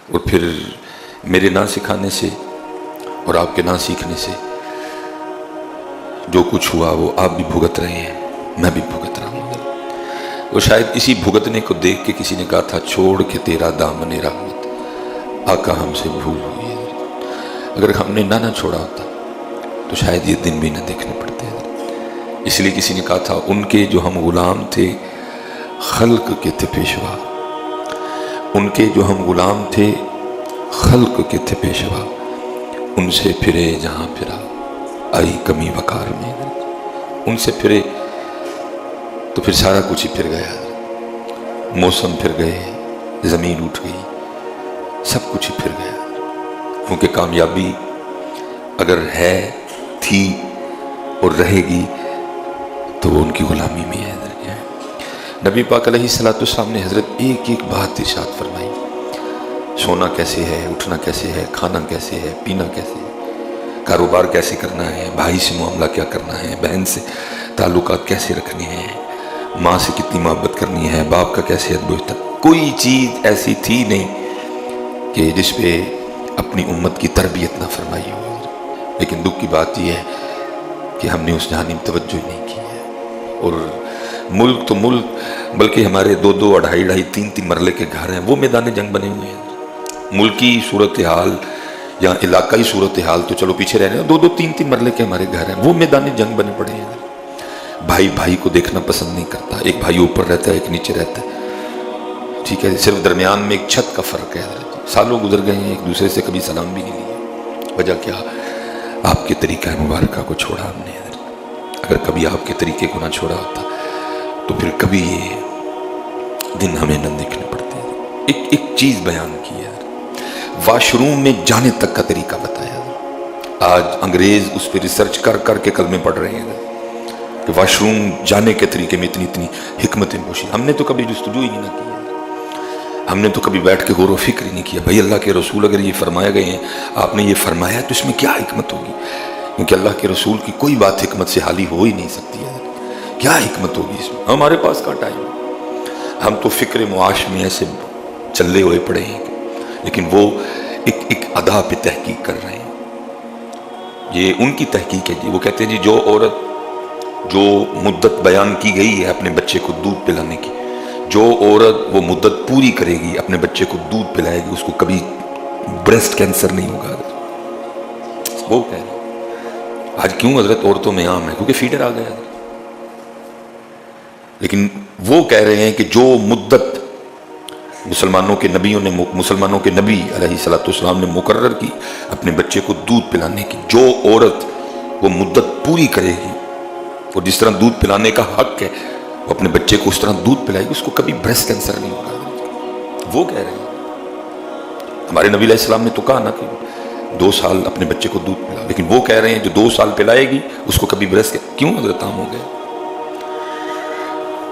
اور پھر میرے نہ سکھانے سے اور آپ کے نہ سیکھنے سے جو کچھ ہوا وہ آپ بھی بھگت رہے ہیں، میں بھی بھگت رہا ہوں۔ اور شاید اسی بھگتنے کو دیکھ کے کسی نے کہا تھا چھوڑ کے تیرا دامن رحمت آقا ہم سے بھول ہوئی ہے۔ اگر ہم نے نہ چھوڑا ہوتا تو شاید یہ دن بھی نہ دیکھنے پڑتے ہیں۔ اس لیے کسی نے کہا تھا ان کے جو ہم غلام تھے خلق کے تھے پیشوا، ان کے جو ہم غلام تھے خلق کے تھے پیشوا، ان سے پھرے جہاں پھرا آئی کمی وقار میں۔ ان سے پھرے تو پھر سارا کچھ ہی پھر گیا، موسم پھر گئے، زمین اٹھ گئی، سب کچھ ہی پھر گیا۔ کیونکہ کامیابی اگر ہے، تھی اور رہے گی تو وہ ان کی غلامی میں ہے۔ نبی پاک علیہ السلام نے حضرت ایک ایک بات ارشاد فرمائی، سونا کیسے ہے، اٹھنا کیسے ہے، کھانا کیسے ہے، پینا کیسے ہے، کاروبار کیسے کرنا ہے، بھائی سے معاملہ کیا کرنا ہے، بہن سے تعلقات کیسے رکھنے ہیں، ماں سے کتنی محبت کرنی ہے، باپ کا کیسے ادب و احترام۔ کوئی چیز ایسی تھی نہیں کہ جس پہ اپنی امت کی تربیت نہ فرمائی ہو۔ لیکن دکھ کی بات یہ ہے کہ ہم نے اس جانب توجہ نہیں کی ہے۔ اور ملک تو ملک، بلکہ ہمارے 2-2، 2.5، 3-3 مرلے کے گھر ہیں، وہ میدان جنگ بنے ہوئے ہیں۔ ملکی صورتحال یا علاقائی صورتحال تو چلو پیچھے رہ رہے ہیں، 2-2، 3-3 مرلے کے ہمارے گھر ہیں، وہ میدان جنگ بنے پڑے ہیں۔ بھائی بھائی کو دیکھنا پسند نہیں کرتا، ایک بھائی اوپر رہتا ہے ایک نیچے رہتا ہے، ٹھیک ہے، صرف درمیان میں ایک چھت کا فرق ہے۔ سالوں گزر گئے ہیں، ایک دوسرے سے کبھی سلام بھی نہیں لیا۔ وجہ کیا؟ آپ کے طریقہ مبارکہ کو چھوڑا ہم نے۔ اگر کبھی آپ کے طریقے کو نہ چھوڑا ہوتا تو پھر کبھی یہ دن ہمیں نہ دیکھنے پڑتے۔ ایک چیز بیان کی ہے، واش روم میں جانے تک کا طریقہ بتایا۔ آج انگریز اس پہ ریسرچ کر کر کے کلمے پڑھ رہے ہیں کہ واش روم جانے کے طریقے میں اتنی حکمتیں پوشی۔ ہم نے تو کبھی جستجو ہی نہیں کی، ہم نے تو کبھی بیٹھ کے غور و فکر ہی نہیں کیا بھائی اللہ کے رسول اگر یہ فرمایا گئے ہیں، آپ نے یہ فرمایا تو اس میں کیا حکمت ہوگی؟ کیونکہ اللہ کے رسول کی کوئی بات حکمت سے حالی ہو ہی نہیں سکتی ہے، کیا حکمت ہوگی اس میں؟ ہمارے پاس کا ٹائم، ہم تو فکر معاش میں ایسے چلے ہوئے پڑے ہیں، لیکن وہ ایک ادا پہ تحقیق کر رہے ہیں۔ یہ ان کی تحقیق ہے جی۔ وہ کہتے ہیں جی جو عورت جو مدت بیان کی گئی ہے اپنے بچے کو دودھ پلانے کی، جو عورت وہ مدت پوری کرے گی اپنے بچے کو دودھ پلائے گی، اس کو کبھی بریسٹ کینسر نہیں ہوگا۔ وہ کہہ رہے ہیں۔ آج کیوں حضرت عورتوں میں عام ہے؟ کیونکہ فیڈر آ گیا۔ لیکن وہ کہہ رہے ہیں کہ جو مدت مسلمانوں کے نبی علیہ السلام نے مقرر کی اپنے بچے کو دودھ پلانے کی، جو عورت وہ مدت پوری کرے گی اور جس طرح دودھ پلانے کا حق ہے وہ اپنے بچے کو اس طرح دودھ پلائے گی، اس کو کبھی بریسٹ کینسر نہیں ہوگا۔ وہ کہہ رہے ہیں۔ ہمارے نبی علیہ السلام نے تو کہا نا کہ 2 سال اپنے بچے کو دودھ پلا، لیکن وہ کہہ رہے ہیں جو 2 سال پلائے گی اس کو کبھی بریسٹ کیوں حضرت عام ہو گئے؟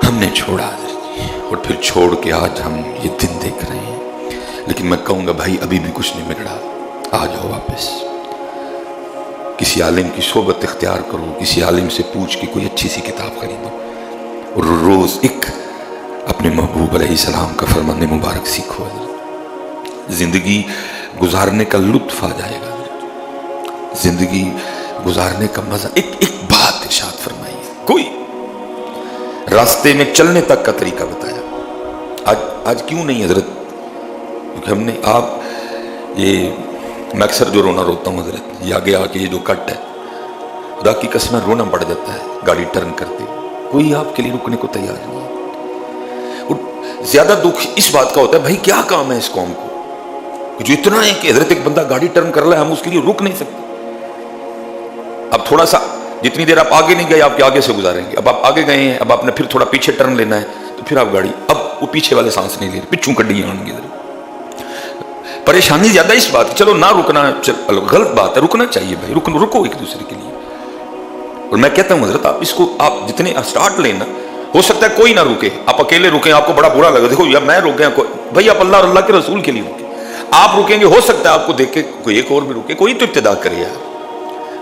ہم نے چھوڑا اور پھر چھوڑ کے آج ہم یہ دن دیکھ رہے ہیں۔ لیکن میں کہوں گا بھائی ابھی بھی کچھ نہیں بگڑا، آ جاؤ واپس، کسی عالم کی صحبت اختیار کرو، کسی عالم سے پوچھ کے کوئی اچھی سی کتاب خریدو اور روز ایک اپنے محبوب علیہ السلام کا فرمان مبارک سیکھو۔ زندگی گزارنے کا لطف آ جائے گا، زندگی گزارنے کا مزہ۔ ایک بات ارشاد فرمائی، کوئی راستے میں چلنے تک کا طریقہ بتایا۔ آج کیوں نہیں حضرت؟ کیونکہ ہم نے یہ میں اکثر جو رونا روتا ہوں حضرت، یہ آگے آ کے یہ جو کٹ ہے، خدا کی قسم رونا پڑ جاتا ہے گاڑی ٹرن کرتے، کوئی آپ کے لیے رکنے کو تیار نہیں ہے۔ اور زیادہ دکھ اس بات کا ہوتا ہے بھائی کیا کام ہے اس قوم کو جو اتنا ہے کہ حضرت ایک بندہ گاڑی ٹرن کر رہا ہے ہم اس کے لیے رک نہیں سکتے۔ اب تھوڑا سا جتنی دیر آپ آگے نہیں گئے آپ کے آگے سے گزاریں گے، اب آپ آگے گئے ہیں، اب آپ نے پھر تھوڑا پیچھے ٹرن لینا ہے تو پھر آپ گاڑی، اب وہ پیچھے والے سانس نہیں لے رہے، پچھوں کڈیاں آن گے۔ پریشانی زیادہ اس بات، چلو نہ رکنا غلط بات ہے، رکنا چاہیے بھائی، رکو ایک دوسرے کے لیے۔ اور میں کہتا ہوں حضرت آپ اس کو آپ جتنے اسٹارٹ لینا، ہو سکتا ہے کوئی نہ رکے، آپ اکیلے رکیں آپ کو بڑا برا لگا، دیکھو یار میں رک گیا، بھائی آپ اللہ اور اللہ کے رسول کے لیے رکیں، آپ رکیں گے ہو سکتا ہے آپ کو دیکھ کے کوئی ایک اور بھی رکے، کوئی تو ابتدا کرے یار۔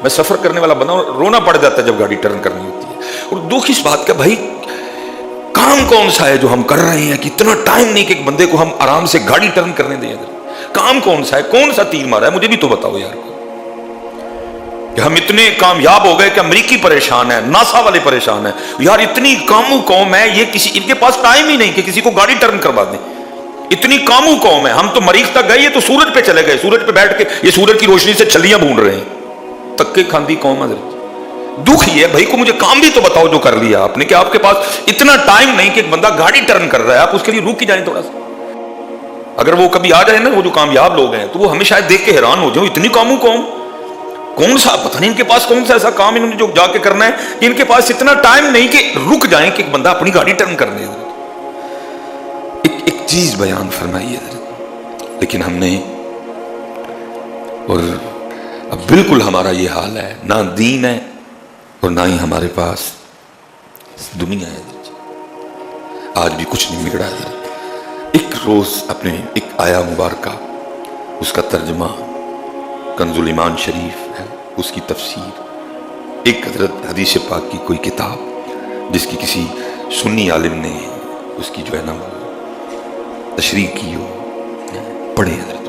میں سفر کرنے والا بنا رونا پڑ جاتا ہے جب گاڑی ٹرن کرنی ہوتی ہے، اور دکھ اس بات کا بھائی کام کون سا ہے جو ہم کر رہے ہیں کہ اتنا ٹائم نہیں کہ ایک بندے کو ہم آرام سے گاڑی ٹرن کرنے دیں۔ کام کون سا ہے, کون سا تیر مارا ہے, مجھے بھی تو بتاؤ یار. کہ ہم اتنے کامیاب ہو گئے کہ امریکی پریشان ہے, ناسا والے پریشان ہیں. یار اتنی کامو قوم ہے, یہ کسی ان کے پاس ٹائم ہی نہیں کہ کسی کو گاڑی ٹرن کروا دیں. اتنی کامو قوم ہے. ہم تو مریخ تک گئے, یہ تو سورج پہ چلے گئے, سورج پہ بیٹھ کے یہ سورج کی روشنی سے چھلیاں بھون رہے ہیں. تکے کھاندی قوم ہے. دکھ یہ ہے بھائی کو مجھے کام بھی تو بتاؤ جو کر لیا آپ نے, کہ آپ کے پاس اتنا ٹائم نہیں کہ ایک بندہ گاڑی ٹرن کر رہا ہے, آپ اس کے لیے رک ہی جائیں تھوڑا سا. اگر وہ کبھی آ جائے نا, وہ جو کامیاب لوگ ہیں, تو وہ ہمیں شاید دیکھ کے حیران ہو جائیں, اتنی کامو قوم, کون سا پتہ نہیں ان کے پاس کون سا ایسا کام انہوں نے جو جا کے کرنا ہے کہ ان کے پاس اتنا ٹائم نہیں کہ رک جائیں کہ ایک بندہ اپنی گاڑی ٹرن کر لے. ایک چیز بیان فرمائی ہے, لیکن ہم نے, اور اب بالکل ہمارا یہ حال ہے, نہ دین ہے اور نہ ہی ہمارے پاس دنیا ہے. آج بھی کچھ نہیں بگڑا ہے. ایک روز اپنے ایک آیا مبارکہ, اس کا ترجمہ کنز الایمان شریف ہے, اس کی تفسیر, ایک حضرت حدیث پاک کی کوئی کتاب جس کی کسی سنی عالم نے اس کی جو ہے نا تشریح کی ہو, پڑھے حضرت.